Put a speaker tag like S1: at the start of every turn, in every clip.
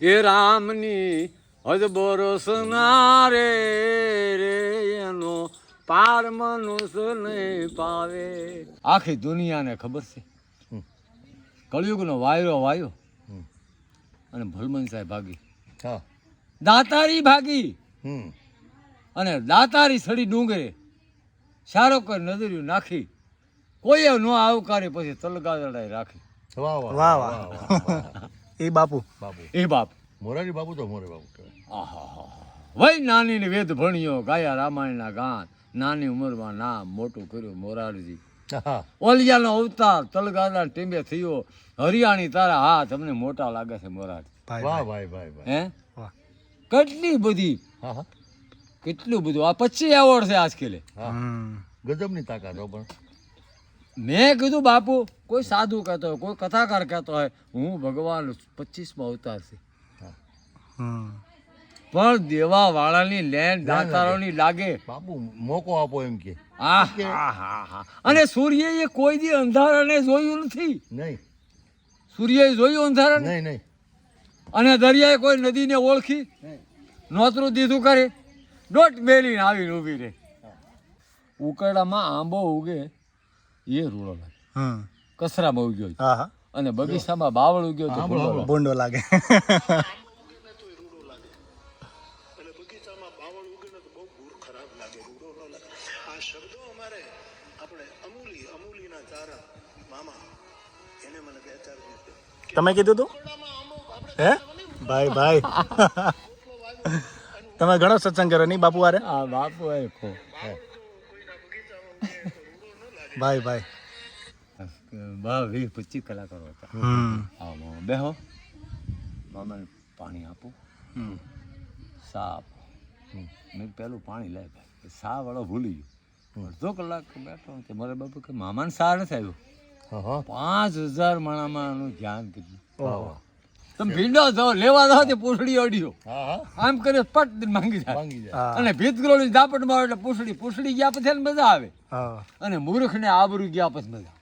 S1: એ રામની હજ બોરસના રે એનો પાર મનુષ્ય નહીં પાવે. આખી દુનિયાને ખબર છે કળિયુગનો વાયરો વાયો અને ભલમન સાહેબ ભાગી, દાતારી ભાગી અને દાતારી સડી ડુંગરે સારો કોઈ નજરિયું નાખી કોઈ ન આવકારે પછી તલગાદડાએ રાખી.
S2: વાહ વાહ વાહ એ બાપુ
S1: એ બાપ
S2: મોરારી બાપુ તો મોરે બાપુ
S1: આહા વય નાની ને વેદ ભણ્યો ગાયા રામાયણના ગાન નાની ઉંમરમાં નામ મોટું કર્યું મોરારજી. ઓલિયાનો અવતાર તલગાદા ટીંબે થયો હરિયાણી તારા હાથ અમને મોટા લાગે છે મોરારજી.
S2: વાહ ભાઈ ભાઈ
S1: હે કેટલી બધી કેટલું બધું આ 25 એવોર્ડ છે આજકેલે.
S2: ગજબની તાકાત પણ
S1: મેં કીધું બાપુ કોઈ સાધુ કહેતો હોય કોઈ કથાકાર કહેતો હોય હું ભગવાન 25માં અવતાર છે પણ દેવા વાળાની લેન્ડ દાતારોની લાગે
S2: બાપુ મોકો આપો એમ કે
S1: અને સૂર્યએ કોઈ દી અંધારાને જોયું નથી.
S2: નહીં
S1: સૂર્યએ જોયું અંધારાને
S2: નહીં નહીં
S1: અને દરિયાએ કોઈ નદીને ઓળખી નોતરું દીધું કરે દોટ મેલીને આવીને ઊભી રહે. ઉકરડામાં આંબો ઉગે એ રૂડો લાગે, કસરામાં ઉગ્યો અને બગીચામાં બાવળ ઉગ્યો તો
S2: ભૂંડો લાગે. તમે કીધું તું હે ભાઈ ભાઈ તમે ઘણો સત્સંગ કરો નહીં બાપુ વારે?
S1: આ બાપુ ખો
S2: ભાઈ ભાઈ
S1: 20-25 કલાકારો હતા. બેહો મામાને પાણી આપો સા આપો. મેં પેલું પાણી લે સા વાળો ભૂલી ગયો. અડધો કલાક બેઠો તે મારા બાપુ કે મામાને સા નથી આવ્યો. 5000 માણામાંનું ધ્યાન કીધું. તમે ભીંડો જાઓ લેવા જાઓ તે પૂછડી અડ્યો આમ કરે પટ માંગી જાય અને ભીતગરોળી ઝાપટમાં એટલે પૂછડી ગયા પછી મજા આવે અને મૂર્ખ ને આબરૂ ગયા પછી મજા.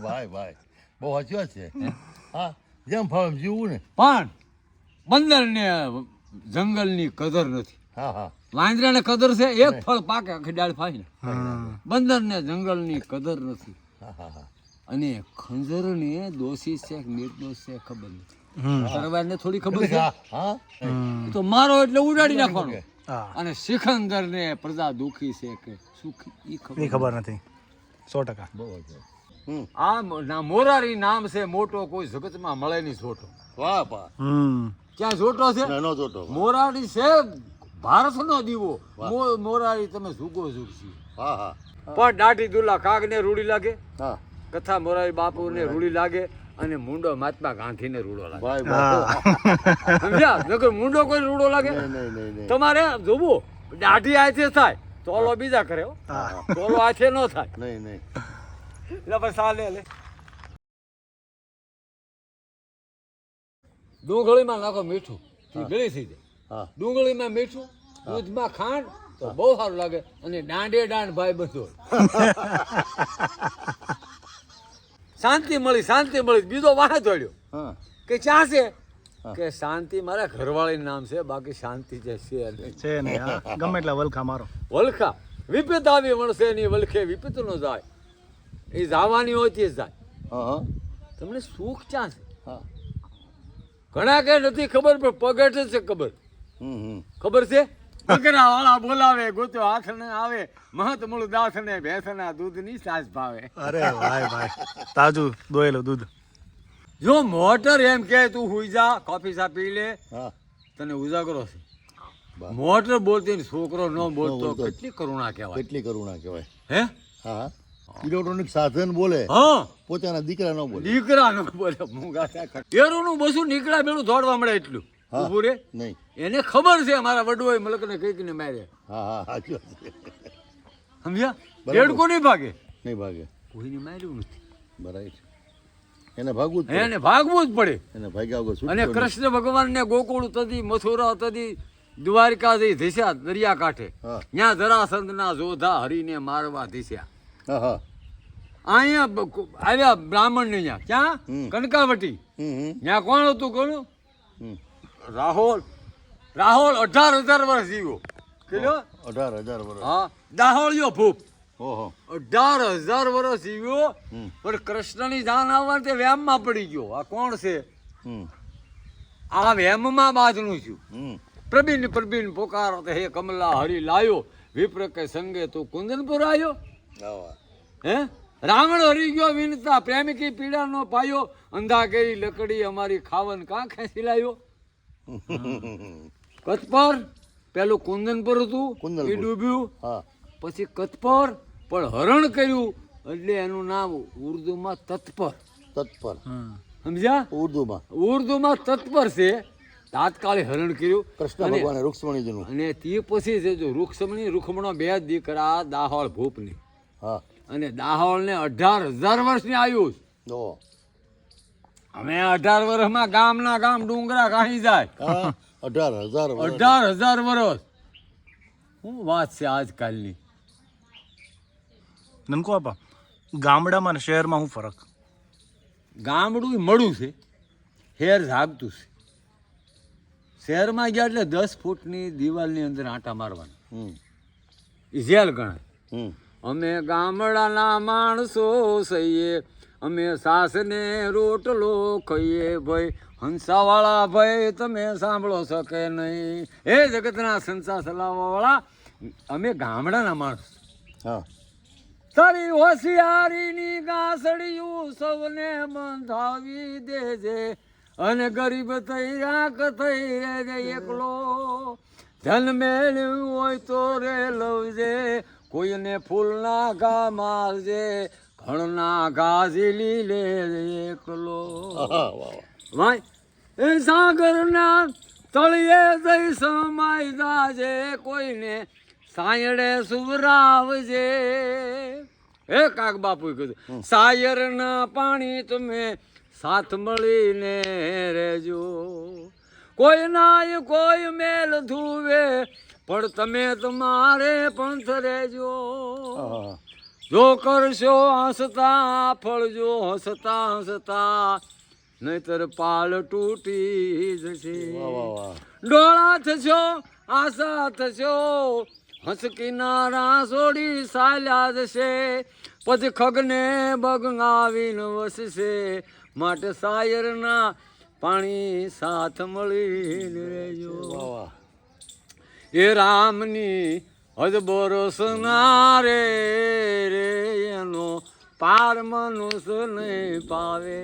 S2: ભાઈ ભાઈ બહુ સાચી વાત છે. હા જેમ ફાવે જીવવું ને.
S1: પણ બંદર ને જંગલ ની કદર નથી. વાંદરા ને કદર છે એક ફળ પાકે આખી ડાળ ફાઈ. બંદર ને જંગલ ની કદર નથી અને ખંજર ને દોષી છે નિર્દોષ છે ખબર નથી. સરવારને થોડી ખબર છે તો મારો એટલે ઉડાડી નાખવાનો અને સિકંદર ને પ્રજા દુખી છે કે સુખી એ
S2: ખબર નથી. 100%
S1: આ મોરારી નામ છે મોટો કોઈ જગતમાં મળે નહીં જોટો.
S2: વાહ વાહ
S1: ક્યાં જોટો છે? મોરારી છે ભારતનો દીવો. મોરારી તમે જુગો જુગસી પણ દાઢી દુલ્લા કાગ ને રૂડી લાગે, કથા મોરારી બાપુ ને રૂડી લાગે અને મુંડો મહાત્મા ગાંધી ને રૂડો લાગે. સમજ્યા? નકર મુંડો કોઈ રૂડો લાગે તમારે જોવું દાઢી આથે થાય તોલો બીજા કરે તોલો આથે ન થાય.
S2: નહીં નહીં
S1: એટલે બસ આ લે ડુંગળીમાં નાખો મીઠું ગળી થઈ જાય. ડુંગળીમાં મીઠું દૂધમાં ખાંડ તો બહુ સારું લાગે અને દાંડે દાંડ ભાઈ બધો શાંતિ મળી બીજો વાહ દોડ્યો કે ક્યાં છે કે શાંતિ મારા ઘરવાળી નામ છે બાકી શાંતિ જે છે
S2: નહીં. ગમે એટલા વલખા મારો
S1: વલખા વિપત આવી વણસે ની વલખે વિપત નો જાય એ જવાની હોય તે જાય. તમને સુખ ક્યાં છે? ઘણા કે નથી ખબર પણ પગટ છે ખબર છે. બકરા વાળા બોલાવે ગોત્યો હાથ ને આવે મહત મૂળ દાસ ને ભેંસના દૂધ ની સાસ ભાવે.
S2: અરે ભાઈ ભાઈ તાજું દોયેલું દૂધ.
S1: જો મોટર એમ કે તું હુઈ જા કોફી ચા પી લે તને ઉજાગરો છે. મોટર બોલતી ને છોકરો ન બોલતો કેટલી કરુણા કહેવાય. હે
S2: ઇલેક્ટ્રોનિક સાધન બોલે પોતાના દીકરા ન બોલે.
S1: દીકરા ન બોલે મૂંગા એનું બસું નીકળ્યા બેડું દોડવા મળે એટલું ઉભું રે
S2: નહીં.
S1: એને ખબર છે મારા વડવાઈ મલક ને કઈક ને મારે. સમજ્યા? દેડકો નહીં ભાગે કોઈને માર્યું નથી.
S2: બરાબર એને ભાગવું જ
S1: પડે.
S2: એને ભાગ્યા વગર
S1: અને કૃષ્ણ ભગવાન ને ગોકુળ તદી મથુરા તદી દ્વારકા જઈ ધીસ્યા દરિયા કાંઠે ત્યાં જરાસંધ ના જોધા હરીને મારવા ધીસ્યા. અહીંયા આવ્યા બ્રાહ્મણ ને ક્યાં કનકાવટી ત્યાં કોણ હતું કોણ
S2: હમ.
S1: રાહુલ 18,000 વર્ષ જીવ્યો કેટલો
S2: 18,000 વર્ષ
S1: હા દાહોળિયો ભૂપ
S2: ઓહો
S1: 18,000 વર્ષ જીવ્યો
S2: હમ.
S1: પણ કૃષ્ણની જાન આવવા તે વ્યામમાં પડી ગયો આ કોણ છે
S2: હમ
S1: આ વ્યામમાં બાજનું છું
S2: હમ
S1: પ્રબીન પોકારો તે હે કમલા હરી લાયો વિપ્ર કે સંગે તું કુંદનપુર આવ્યો
S2: આવા
S1: હે રાવણ હરી ગયો વિનતા પ્રેમિકી પીડા નો પાયો અંધા કેરી લકડી અમારી ખાવન કાં ખેંચી લાયો કચ્છપર પેલું કુંદનપુર હતું
S2: કુંદનપુર.
S1: એ ડૂબ્યું
S2: હા
S1: પછી કચ્છપર પણ હરણ કર્યું એટલે એનું નામ ઉર્દુમાં તત્પર
S2: તત્પર
S1: સમજ્યા
S2: ઉર્દુમાં
S1: ઉર્દુમાં તત્પર છે તાત્કાલિક હરણ કર્યું
S2: કૃષ્ણ
S1: અને-
S2: ભગવાને રૂક્ષ્મણીજીનું
S1: અને તે પછી છે જો રૂક્ષ્મણો 2 દીકરા દાહોળ ભૂપની
S2: હા
S1: અને દાહોળને 18,000 વર્ષની આયુષ
S2: ઓહો
S1: અમે 18 વર્ષમાં ગામના ગામ ડુંગરા કાઢી જાય
S2: હા 18,000 વર્ષ
S1: 18,000 વર્ષ શું વાત છે આજકાલની
S3: નનકો આપા ગામડામાં અને શહેરમાં શું ફરક
S1: ગામડું મળું છે હેર જાગતું છે શહેરમાં ગયા એટલે 10 ફૂટની દિવાલની અંદર આંટા મારવાના
S2: હમ
S1: એ જેલ ગણાય
S2: હમ
S1: અમે ગામડાના માણસો સહીએ અમે સાસને રોટલો ખાઈએ ભાઈ હંસાવાળા ભાઈ તમે સાંભળો શકે નહીં એ જગતના સંસાર ચલાવવાવાળા અમે ગામડાના માણસ
S2: હા
S1: તારી હોશિયારીની ગાસડિયું સૌને બંધાવી દેજે અને ગરીબ થઈ રાખ થઈ રહેજે એકલો ધન મેળવ્યું હોય તો રે લવજે કોઈને ફૂલના ઘા મારજે ઘણના ઘા ઝીલી લેજે એકલો
S2: વાહ વાહ
S1: ભાઈ એ સાગરના તળિયે જઈ સમાઈ જાજે કોઈને સાયડે સુવરાવજે એ કાક બાપુએ કીધું સાયરના પાણી તમે સાથ મળીને રહેજો કોઈ નાય કોઈ મેલ ધુવે પણ તમે તમારે પંથ રહેજો
S2: હા
S1: જો કરશો હસતા ફળજો હસતા હસતા નહીતર પાલ તૂટી જશે
S2: વાહ વાહ વાહ
S1: ડોળા થશો આશા થશો હસ કિનારા છોડી ચાલ્યા જશે પછી ખગને બગનાવીને વસશે માટે શાયરના પાણી સાથ મળીને રહેજો
S2: વાહ વાહ
S1: એ રામની અજબરસના રે એનો પાર મનુષ્ય નહીં પાવે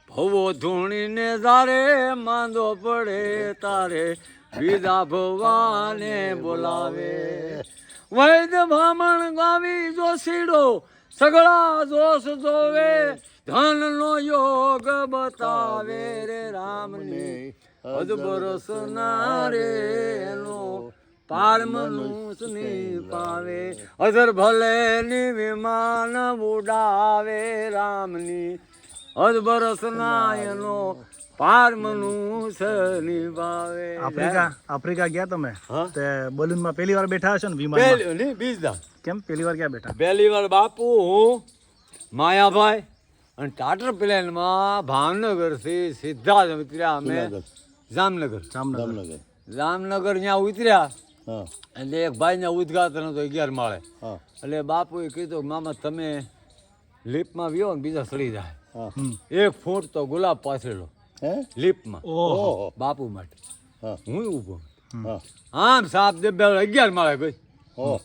S1: ભવો ધૂણીને જારે માંદો પડે તારે વિદા ભવાને બોલાવે વૈદ બ્રાહ્મણ ગાવી જોશીડો સગળા જોશ જોવે ધનનો યોગ બતાવે રે રામની અજબરસના રે એનો પાર મનુષ્યની પાવે અધર ભલે ની વિમાન ઉડાવે રામની અજબરસના એનો પાર મનુષ્યની પાવે
S3: આફ્રિકા ગયા તમે
S1: હા?
S3: તે બલૂનમાં પહેલી વાર બેઠા હશો ને વિમાનમાં
S1: પહેલી નહીં બીજદા
S3: કેમ પહેલી વાર ક્યાં બેઠા
S1: પહેલી વાર બાપુ હું માયાભાઈ અને ટાટર પ્લેનમાં ભાવનગરથી સીધા જ ઉતર્યા અમે
S2: જુનાગઢ.
S1: જામનગર
S2: જામનગર
S1: જામનગર ત્યાં ઉતર્યા
S2: હા
S1: એટલે એક ભાઈને ઉદ્ઘાટન હતું 11 માળે
S2: હા
S1: એટલે બાપુએ કીધું મામા તમે લિફ્ટમાં વ્યો ને બીજા સડી જાય
S2: હા
S1: 1 ફૂટ તો ગુલાબ પાથરેલો
S2: હે
S1: લિફ્ટમાં
S2: ઓહો
S1: બાપુ માટે
S2: હા
S1: હું ઊભો
S2: હા
S1: આમ સાપ દે 11 માળે ગઈ
S2: ઓહ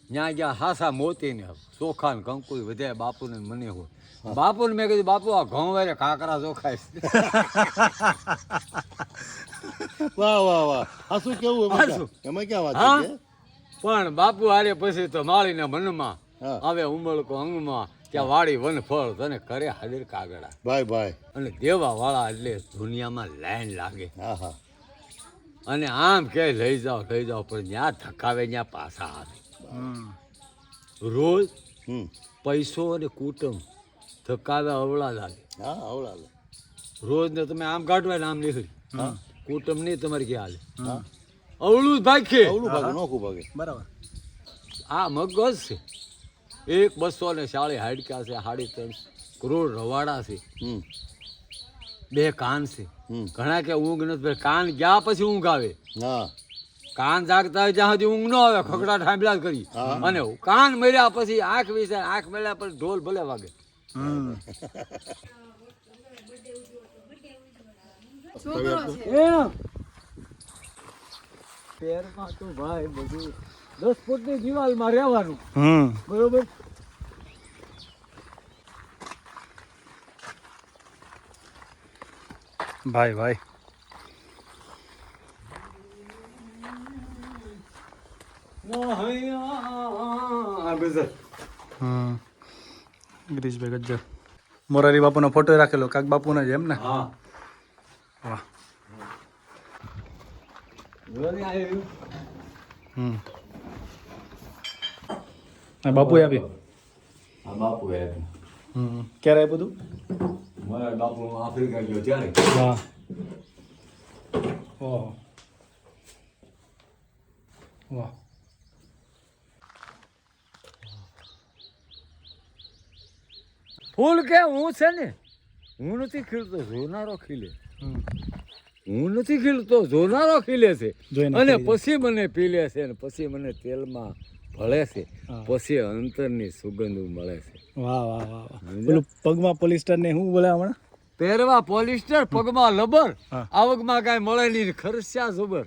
S1: ત્યાં ગયા હાસા મોતીને ચોખા ને કંકુ વધ્યા બાપુને ને મને હોય બાપુને મેં કીધું બાપુ આ ઘઉં વારે કાકરા ચોખાય છે
S2: વાહ વાહ વાહ આ શું કેવું એમાં
S1: આ શું?
S2: એમાં ક્યાં વાત
S1: હા?
S2: છે
S1: પણ બાપુ હારે પછી તો માળીના મનમાં
S2: હા
S1: આવે ઉમળકો અંગમાં ત્યાં વાડી વન ફળ તને કરે હાજર કાગડા
S2: ભાઈ ભાઈ
S1: અને દેવા વાળા એટલે દુનિયામાં લાઈન લાગે
S2: હા હા
S1: અને આમ કે લઈ જાઓ પણ જ્યાં થકાવે ત્યાં પાછા આવે રોજ
S2: હમ
S1: પૈસો અને કુટુંબ થકાવે અવળા લાગે
S2: હા આવડા લે.
S1: રોજ ને તમે આમ કાઢવાય ને આમ નીકળી
S2: હા
S1: કુટુંબ નહીં તમારે ક્યાં હાલે
S2: હા
S1: અવળું જ ભાગશે
S2: અવળું ભાગે નોખું ભાગે
S3: બરાબર
S1: આ મગજ છે એક 240 હાડકા છે 3.5 કરોડ રવાડા છે
S2: હમ
S1: 2 કાન છે ઘણા કે ઊંઘ નથી ભાઈ, કાન ગયા પછી ઊંઘ આવે.
S2: હા
S1: કાન જાગતા હોય ત્યાં સુધી ઊંઘ ન આવે, ખકડાટ સાંભળ્યા જ કરી. અને કાન મળ્યા પછી આંખ વિશે, આંખ મળ્યા પછી ઢોલ ભલે વાગે. પેરમાં તો ભાઈ બધું 10 ફૂટની દિવાલમાં રહેવાનું, બરોબર.
S3: ભાઈ ભાઈ ગિરીશભાઈ ગજ્જર. મોરારી બાપુનો ફોટો રાખેલો કાક બાપુનો જ એમ ને?
S1: હા,
S3: વાહ. આ બાપુએ આપી.
S1: આ બાપુ
S3: ક્યારે આપ્યું તું?
S1: મારા બાપુ આફ્રિકા ગયો ત્યારે.
S3: વાહ. ઓહો વાહ.
S1: ફૂલ કે હું છે ને, હું નથી ખીલતો, જોનારો ખીલે. હું નથી ખીલતો, જોનારો ખીલે છે.
S3: જોઈને
S1: અને
S3: ખીલી જાય.
S1: પછી મને પીલે છે ને પછી મને તેલમાં ભળે છે, પછી અંતરની સુગંધ મળે છે.
S3: વાહ વાહ વાહ વાહ. પેલું પગમાં પોલિસ્ટર ને શું બોલે હમણાં?
S1: પહેરવા પોલિસ્ટર, પગમાં લબર,
S3: હા.
S1: આવકમાં કાંઈ મળે નહીં, ખર્ચા જબર.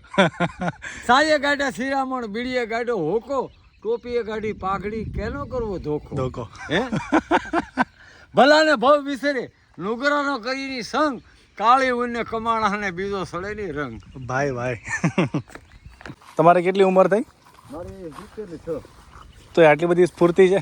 S1: સાયે ગાડ્યા શિરામણ, બીડીએ ગાડ્યો હોકો, ટોપીએ ગાડી પાઘડી, કેનો કરવો ધોખો.
S3: ધોકો.
S1: હે ભલાને ભવ વિસરે, નુગરાનો કરીને સંગ, કાળી ઉને કમાણા ને બીજો સડે ની રંગ.
S3: ભાઈ ભાઈ. તમારે કેટલી ઉંમર થઈ?
S1: મારી 76
S3: તો આટલી બધી સ્ફૂર્તિ છે?